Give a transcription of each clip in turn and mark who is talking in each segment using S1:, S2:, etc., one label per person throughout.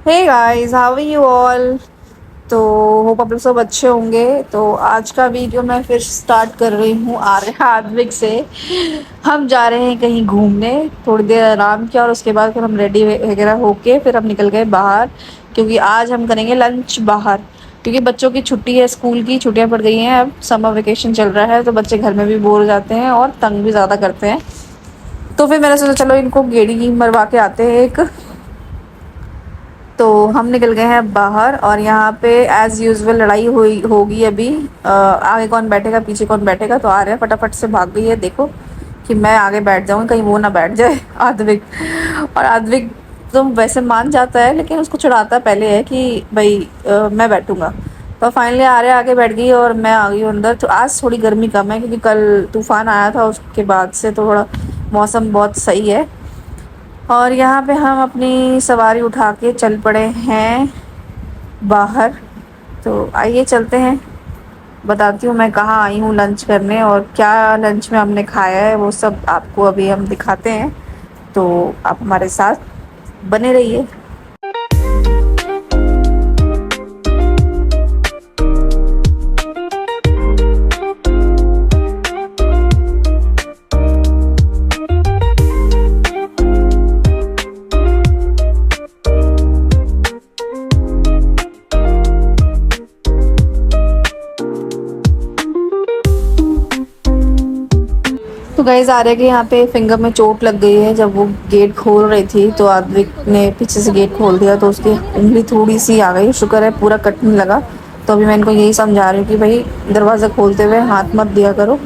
S1: Hey guys, how are you all. तो hope आप लोग सब अच्छे होंगे। तो आज का वीडियो मैं फिर स्टार्ट कर रही हूँ आर्य आद्विक से। हम जा रहे हैं कहीं घूमने, थोड़ी देर आराम किया और उसके बाद फिर हम रेडी वगैरह होके फिर हम निकल गए बाहर, क्योंकि आज हम करेंगे लंच बाहर। क्योंकि बच्चों की छुट्टी है, स्कूल की छुट्टियां पड़ गई हैं, अब समर वेकेशन चल रहा है तो बच्चे घर में भी बोर हो जाते हैं और तंग भी ज़्यादा करते हैं। तो फिर मैंने सोचा चलो इनको गेड़ी मरवा के आते हैं एक। तो हम निकल गए हैं बाहर और यहाँ पे एज यूजुअल लड़ाई हुई होगी अभी। आगे कौन बैठेगा पीछे कौन बैठेगा, तो आ रहे हैं फटाफट से भाग गई है। देखो कि मैं आगे बैठ जाऊँ, कहीं वो ना बैठ जाए आद्विक। और आद्विक तो वैसे मान जाता है लेकिन उसको चिढ़ाता पहले है कि भाई मैं बैठूंगा। तो फाइनली आर्य आगे बैठ गई और मैं आ गई हूँ अंदर। तो आज थोड़ी गर्मी कम है क्योंकि कल तूफान आया था, उसके बाद से तो थोड़ा मौसम बहुत सही है। और यहाँ पे हम अपनी सवारी उठा के चल पड़े हैं बाहर। तो आइए चलते हैं, बताती हूँ मैं कहाँ आई हूँ लंच करने और क्या लंच में हमने खाया है, वो सब आपको अभी हम दिखाते हैं। तो आप हमारे साथ बने रहिए। तो गाइस आ रहे कि यहाँ पे फिंगर में चोट लग गई है। जब वो गेट खोल रही थी तो आद्विक ने पीछे से गेट खोल दिया तो उसकी उंगली थोड़ी सी आ गई, शुक्र है पूरा कट नहीं लगा। तो अभी मैं इनको यही समझा रही हूँ कि भाई दरवाज़ा खोलते हुए हाथ मत दिया करो।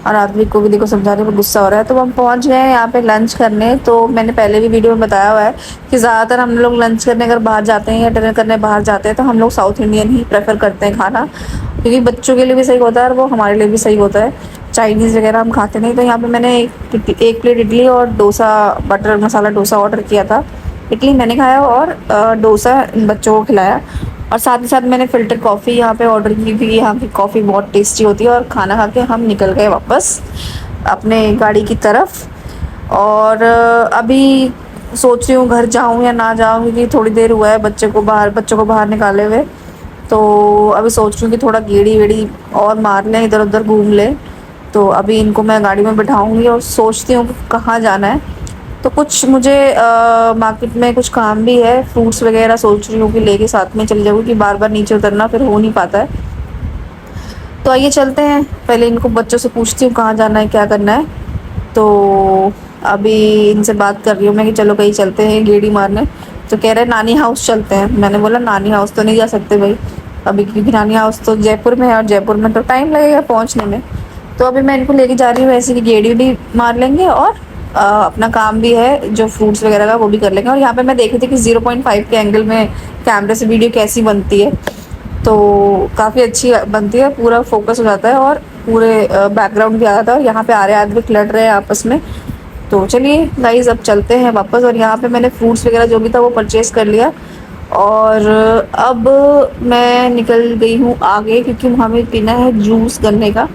S1: और आदमी को भी देखो समझा रहे, वो गुस्सा हो रहा है। तो हम पहुंच गए हैं यहाँ पे लंच करने। तो मैंने पहले भी वीडियो में बताया हुआ है कि ज़्यादातर हम लोग लंच करने अगर बाहर जाते हैं या डिनर करने बाहर जाते हैं तो हम लोग साउथ इंडियन ही प्रेफर करते हैं खाना, क्योंकि बच्चों के लिए भी सही होता है और वो हमारे लिए भी सही होता है। चाइनीज़ वगैरह हम खाते नहीं। तो यहाँ पे मैंने एक प्लेट इडली और डोसा, बटर मसाला डोसा ऑर्डर किया था। इडली मैंने खाया और डोसा इन बच्चों को खिलाया। और साथ ही साथ मैंने फ़िल्टर कॉफ़ी यहाँ पे ऑर्डर की थी। यहाँ की कॉफ़ी बहुत टेस्टी होती है। और खाना खा के हम निकल गए वापस अपने गाड़ी की तरफ। और अभी सोच रही हूँ घर जाऊँ या ना जाऊँ, क्योंकि थोड़ी देर हुआ है बच्चों को बाहर निकाले हुए। तो अभी सोच रही हूँ कि थोड़ा गेड़ी वेड़ी और मार लें, इधर उधर घूम लें। तो अभी इनको मैं गाड़ी में बिठाऊँगी और सोचती हूँ कि कहाँ जाना है। तो कुछ मुझे मार्केट में कुछ काम भी है, फ्रूट्स वगैरह सोच रही हूँ कि लेके साथ में चली जाऊँ, कि बार बार नीचे उतरना फिर हो नहीं पाता है। तो आइए चलते हैं, पहले इनको बच्चों से पूछती हूँ कहाँ जाना है क्या करना है। तो अभी इनसे बात कर रही हूँ मैं कि चलो कहीं चलते हैं गेड़ी मारने। तो कह रहे हैं नानी हाउस चलते हैं। मैंने बोला नानी हाउस तो नहीं जा सकते भाई अभी, क्योंकि नानी हाउस तो जयपुर में है और जयपुर में तो टाइम लगेगा पहुँचने में। तो अभी मैं इनको लेके जा रही हूँ ऐसे कि गेड़ी वेड़ी मार लेंगे और अपना काम भी है जो फ्रूट्स वगैरह का वो भी कर लेंगे। और यहाँ पे मैं देख रही थी कि 0.5 के एंगल में कैमरे से वीडियो कैसी बनती है। तो काफ़ी अच्छी बनती है, पूरा फोकस हो जाता है और पूरे बैकग्राउंड भी आ जाता है। और यहाँ पे आर्य आद्विक लड़ रहे हैं आपस में। तो चलिए गाइस अब चलते हैं वापस। और यहाँ पे मैंने फ्रूट्स वगैरह जो भी था वो परचेज़ कर लिया। और अब मैं निकल गई हूँ आगे, क्योंकि हमें पीना है जूस गन्ने का।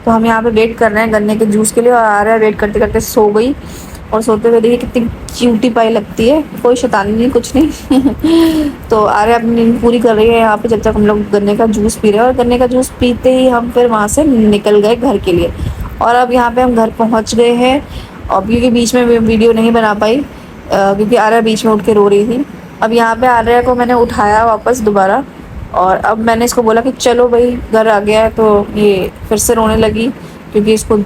S1: तो हम यहाँ पे वेट कर रहे हैं गन्ने के जूस के लिए। और आ रहा है, वेट करते करते सो गई। और सोते हुए देखिए कितनी क्यूटी पाई लगती है, कोई शैतानी नहीं कुछ नहीं। तो आ रहा है अपनी नींद पूरी कर रही है यहाँ पे, जब तक हम लोग गन्ने का जूस पी रहे हैं। और गन्ने का जूस पीते ही हम फिर वहाँ से निकल गए घर के लिए। और अब यहाँ पे हम घर पहुँच गए हैं। और क्योंकि बीच में वीडियो नहीं बना पाई क्योंकि आर्या बीच में उठ के रो रही थी। अब यहाँ पे आर्या को मैंने उठाया वापस दोबारा। और अब मैंने इसको बोला कि चलो भाई घर आ गया है। तो ये फिर से रोने लगी, क्योंकि इसको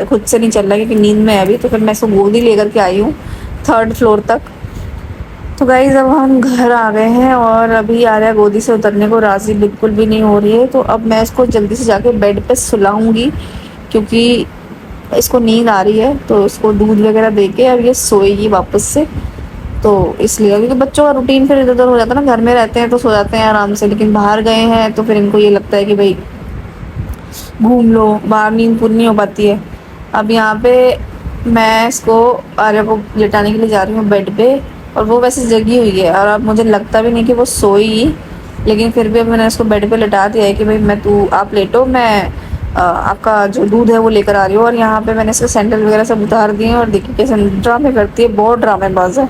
S1: खुद से नहीं चल रहा, क्योंकि नींद में है अभी। तो फिर मैं इसको गोदी लेकर के आई हूँ 3rd फ्लोर तक। तो गाइज़ अब हम घर आ गए हैं और अभी आर्या गोदी से उतरने को राज़ी बिल्कुल भी नहीं हो रही है। तो अब मैं इसको जल्दी से जाके बेड पे सुलाऊंगी, क्योंकि इसको नींद आ रही है। तो इसको दूध वगैरह दे के अब ये सोएगी वापस से। तो इसलिए क्योंकि बच्चों का रूटीन फिर इधर उधर हो जाता है ना, घर में रहते हैं तो सो जाते हैं आराम से, लेकिन बाहर गए हैं तो फिर इनको ये लगता है कि भाई घूम लो, बाहर नींद पूरी नहीं हो पाती है। अब यहाँ पे मैं इसको आर्या को लिटाने के लिए जा रही हूँ बेड पे। और वो वैसे जगी हुई है और अब मुझे लगता भी नहीं कि वो सोई, लेकिन फिर भी अब मैंने इसको बेड पे लिटा दिया है कि भाई आप लेटो, मैं आपका जो दूध है वो लेकर आ रही हूँ। और यहाँ पे मैंने इसके सैंडल वगैरह सब उतार दिए हैं और देखिए कैसे ड्रामे करती है, बहुत ड्रामेबाज है।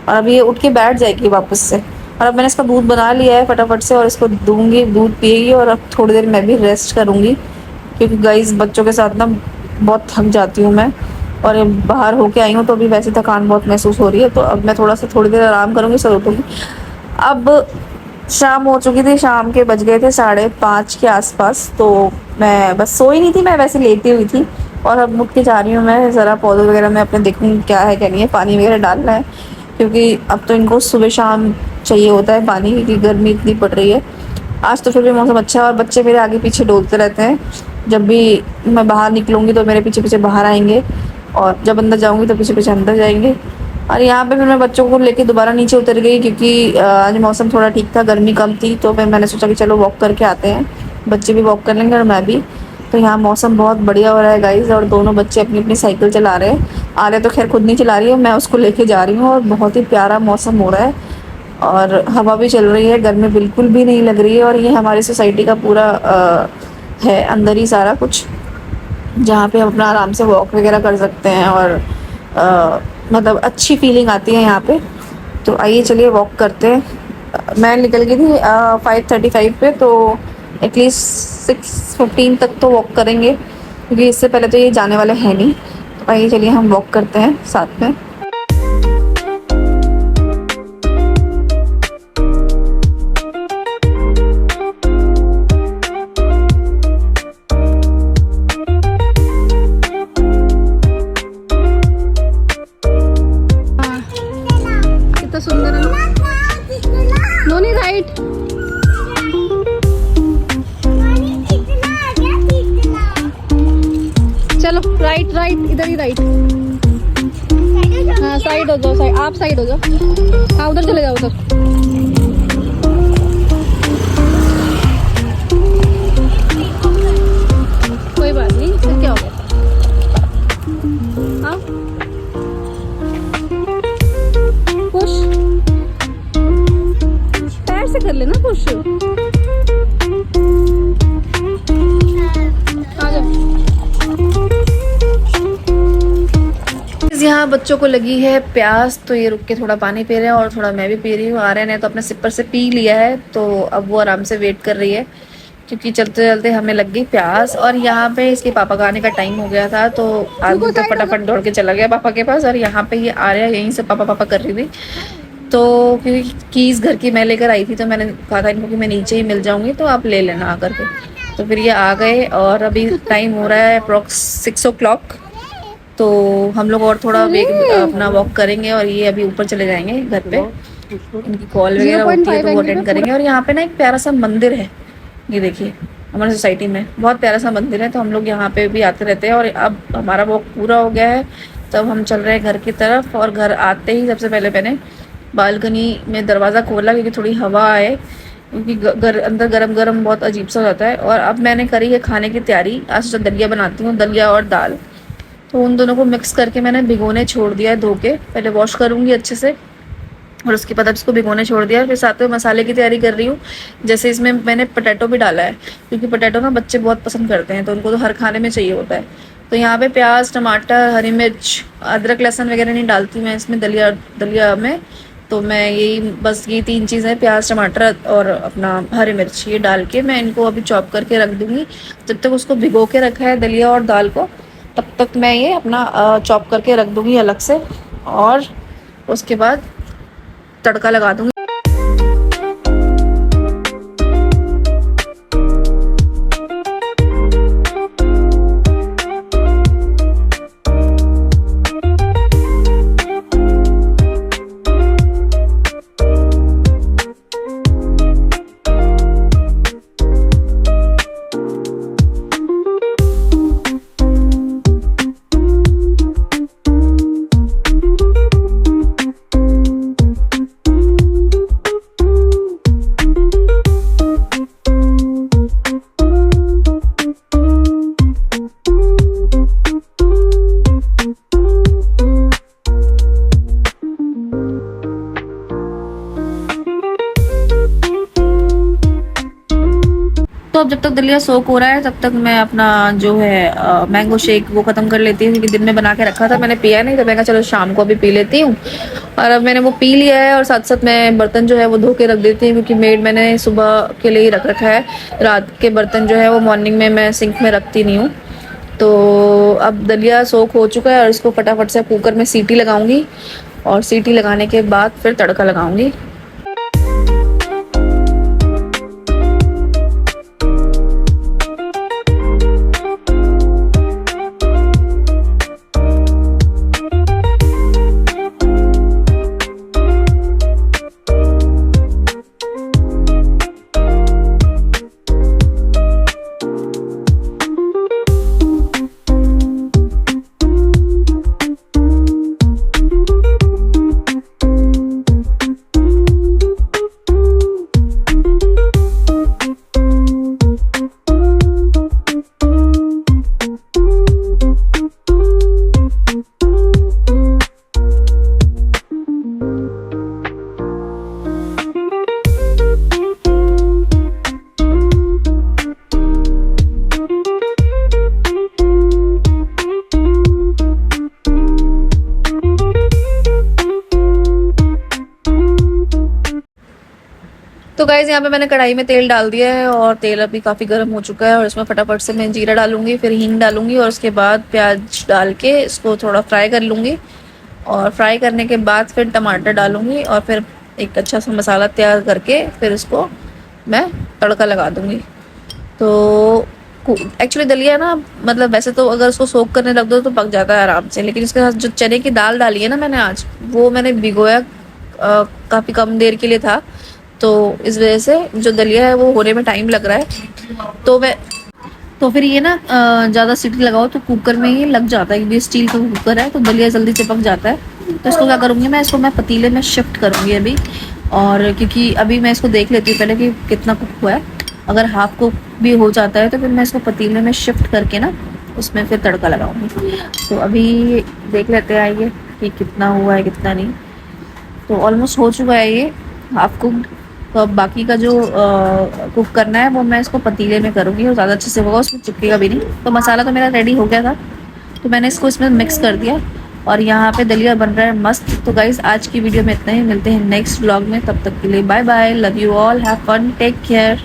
S1: और अभी ये उठ के बैठ जाएगी वापस से। और अब मैंने इसका दूध बना लिया है फटाफट से, और इसको दूंगी, दूध पिएगी और अब थोड़ी देर मैं भी रेस्ट करूँगी, क्योंकि गाइस बच्चों के साथ ना बहुत थक जाती हूँ मैं, और बाहर होके आई हूँ तो अभी वैसे थकान बहुत महसूस हो रही है। तो अब मैं थोड़ा सा थोड़ी देर आराम करूँगी, सर उठूँगी। अब शाम हो चुकी थी, शाम के बज गए थे 5:30 के आसपास, तो मैं बस सोई नहीं थी, मैं वैसे लेटी हुई थी। और अब उठ के जा रही हूँ मैं ज़रा पौधे वगैरह में अपने देखूँगी क्या है क्या नहीं है, पानी वगैरह डालना है, क्योंकि अब तो इनको सुबह शाम चाहिए होता है पानी, क्योंकि गर्मी इतनी पड़ रही है। आज तो फिर भी मौसम अच्छा है, और बच्चे मेरे आगे पीछे डोलते रहते हैं। जब भी मैं बाहर निकलूँगी तो मेरे पीछे पीछे बाहर आएंगे, और जब अंदर जाऊँगी तो पीछे पीछे अंदर जाएंगे। और यहाँ पे फिर मैं बच्चों को लेके दोबारा नीचे उतर गई, क्योंकि आज मौसम थोड़ा ठीक था, गर्मी कम थी, तो फिर मैंने सोचा कि चलो वॉक करके आते हैं, बच्चे भी वॉक कर लेंगे और मैं भी। तो यहाँ मौसम बहुत बढ़िया हो रहा है गाइज, और दोनों बच्चे अपनी अपनी साइकिल चला रहे हैं। आर्या तो खैर खुद नहीं चला रही है, मैं उसको लेके जा रही हूँ, और बहुत ही प्यारा मौसम हो रहा है, और हवा भी चल रही है, गर्मी बिल्कुल भी नहीं लग रही है। और ये हमारी सोसाइटी का पूरा है अंदर ही सारा कुछ, जहाँ पे हम अपना आराम से वॉक वगैरह कर सकते हैं, और मतलब अच्छी फीलिंग आती है यहाँ पे। तो आइए चलिए वॉक करते हैं। मैं निकल गई थी 5:35 पे, तो एटलीस्ट 6:15 तक तो वॉक करेंगे, क्योंकि इससे पहले तो ये जाने वाले हैं नहीं। तो आइए चलिए हम वॉक करते हैं साथ में। कितना सुंदर है, नोनी राइट, चलो राइट राइट, इधर ही राइट, हाँ साइड हो जाओ, साइड आप साइड हो जाओ, हाँ उधर चले जाओ उधर। कोई बात नहीं, फिर क्या हो गया, हाँ पुश, पैर से कर लेना पुश, आ जाओ। यहाँ बच्चों को लगी है प्यास, तो ये रुक के थोड़ा पानी पी रहे हैं, और थोड़ा मैं भी पी रही हूँ। आर्या ने तो अपने सिपर से पी लिया है, तो अब वो आराम से वेट कर रही है, क्योंकि चलते चलते हमें लग गई प्यास। और यहाँ पे इसके पापा का आने का टाइम हो गया था, तो आदमी तो फटाफट दौड़ के चला गया पापा के पास, और यहाँ पे ये आर्या यहीं से पापा पापा कर रही थी। तो क्योंकि कीज़ घर की मैं लेकर आई थी, तो मैंने कहा था इनको कि मैं नीचे ही मिल जाऊँगी, तो आप ले लेना आकर के। तो फिर ये आ गए, और अभी टाइम हो रहा है अप्रॉक्स 6 o'clock, तो हम लोग और थोड़ा अपना वॉक करेंगे, और ये अभी ऊपर चले जाएंगे घर पे, इनकी कॉल वगैरह होती है तो वो अटेंड करेंगे। और यहाँ पे ना एक प्यारा सा मंदिर है, ये देखिए हमारी सोसाइटी में बहुत प्यारा सा मंदिर है, तो हम लोग यहाँ पे भी आते रहते हैं। और अब हमारा वॉक पूरा हो गया है, तब हम चल रहे हैं घर की तरफ। और घर आते ही सबसे पहले मैंने बालकनी में दरवाज़ा खोला, क्योंकि थोड़ी हवा आए, क्योंकि अंदर गरम गरम बहुत अजीब सा हो जाता है। और अब मैंने करी है खाने की तैयारी, आज तो दलिया बनाती हूँ, दलिया और दाल। तो उन दोनों को मिक्स करके मैंने भिगोने छोड़ दिया है, धो के पहले वॉश करूँगी अच्छे से, और उसके बाद अब इसको भिगोने छोड़ दिया। फिर साथ में मसाले की तैयारी कर रही हूँ, जैसे इसमें मैंने पोटैटो भी डाला है, क्योंकि पोटैटो ना बच्चे बहुत पसंद करते हैं, तो उनको तो हर खाने में चाहिए होता है। तो यहाँ पे प्याज, टमाटर, हरी मिर्च, अदरक लहसुन वगैरह नहीं डालती मैं इसमें दलिया में। तो मैं यही बस ये 3 चीज़ें, प्याज, टमाटर और अपना हरी मिर्च, ये डाल के मैं इनको अभी चॉप करके रख दूँगी। जब तक उसको भिगो के रखा है दलिया और दाल को, तब तक मैं ये अपना चॉप करके रख दूँगी अलग से, और उसके बाद तड़का लगा दूँगी। तो अब जब तक दलिया सोक हो रहा है तब तक मैं अपना जो है मैंगो शेक वो ख़त्म कर लेती हूँ, क्योंकि दिन में बना के रखा था, मैंने पिया नहीं, तो मैंने कहा चलो शाम को अभी पी लेती हूँ। और अब मैंने वो पी लिया है, और साथ साथ मैं बर्तन जो है वो धो के रख देती हूँ, क्योंकि मेड मैंने सुबह के लिए ही रख रखा है। रात के बर्तन जो है वो मॉर्निंग में मैं सिंक में रखती नहीं हूँ। तो अब दलिया सोक हो चुका है और इसको फटाफट से कुकर में सीटी लगाऊंगी, और सीटी लगाने के बाद फिर तड़का लगाऊंगी। तो गाइज़ यहाँ पे मैंने कढ़ाई में तेल डाल दिया है, और तेल अभी काफ़ी गर्म हो चुका है, और इसमें फटाफट से मैं जीरा डालूंगी, फिर हींग डालूंगी, और उसके बाद प्याज डाल के इसको थोड़ा फ्राई कर लूँगी। और फ्राई करने के बाद फिर टमाटर डालूंगी, और फिर एक अच्छा सा मसाला तैयार करके फिर इसको मैं तड़का लगा दूँगी। तो एक्चुअली दलिया ना, मतलब वैसे तो अगर उसको सोक करने रख दो तो पक जाता है आराम से, लेकिन इसके साथ जो चने की दाल डाली है ना मैंने आज, वो मैंने भिगोया काफ़ी कम देर के लिए था, तो इस वजह से जो दलिया है वो होने में टाइम लग रहा है। तो फिर ये ना ज़्यादा सीटी लगाओ तो कुकर में ही लग जाता है, क्योंकि स्टील का कुकर है तो दलिया जल्दी से पक जाता है। तो इसको क्या करूँगी मैं, इसको मैं पतीले में शिफ्ट करूँगी अभी, और क्योंकि अभी मैं इसको देख लेती हूँ पहले कि कितना कुक हुआ है। अगर हाफ कुक भी हो जाता है तो फिर मैं इसको पतीले में शिफ्ट करके ना उसमें फिर तड़का लगाऊंगी। तो अभी देख लेते हैं आइए कि कितना हुआ है कितना नहीं। तो ऑलमोस्ट हो चुका है ये हाफ कुकड। तो अब बाकी का जो कुक करना है वो मैं इसको पतीले में करूँगी, और ज़्यादा अच्छे से होगा, उसमें चिपकेगा भी नहीं। तो मसाला तो मेरा रेडी हो गया था, तो मैंने इसको इसमें मिक्स कर दिया, और यहाँ पे दलिया बन रहा है मस्त। तो गाइज़ आज की वीडियो में इतना ही, मिलते हैं नेक्स्ट व्लॉग में, तब तक के लिए bye bye, love you all, have fun, take care.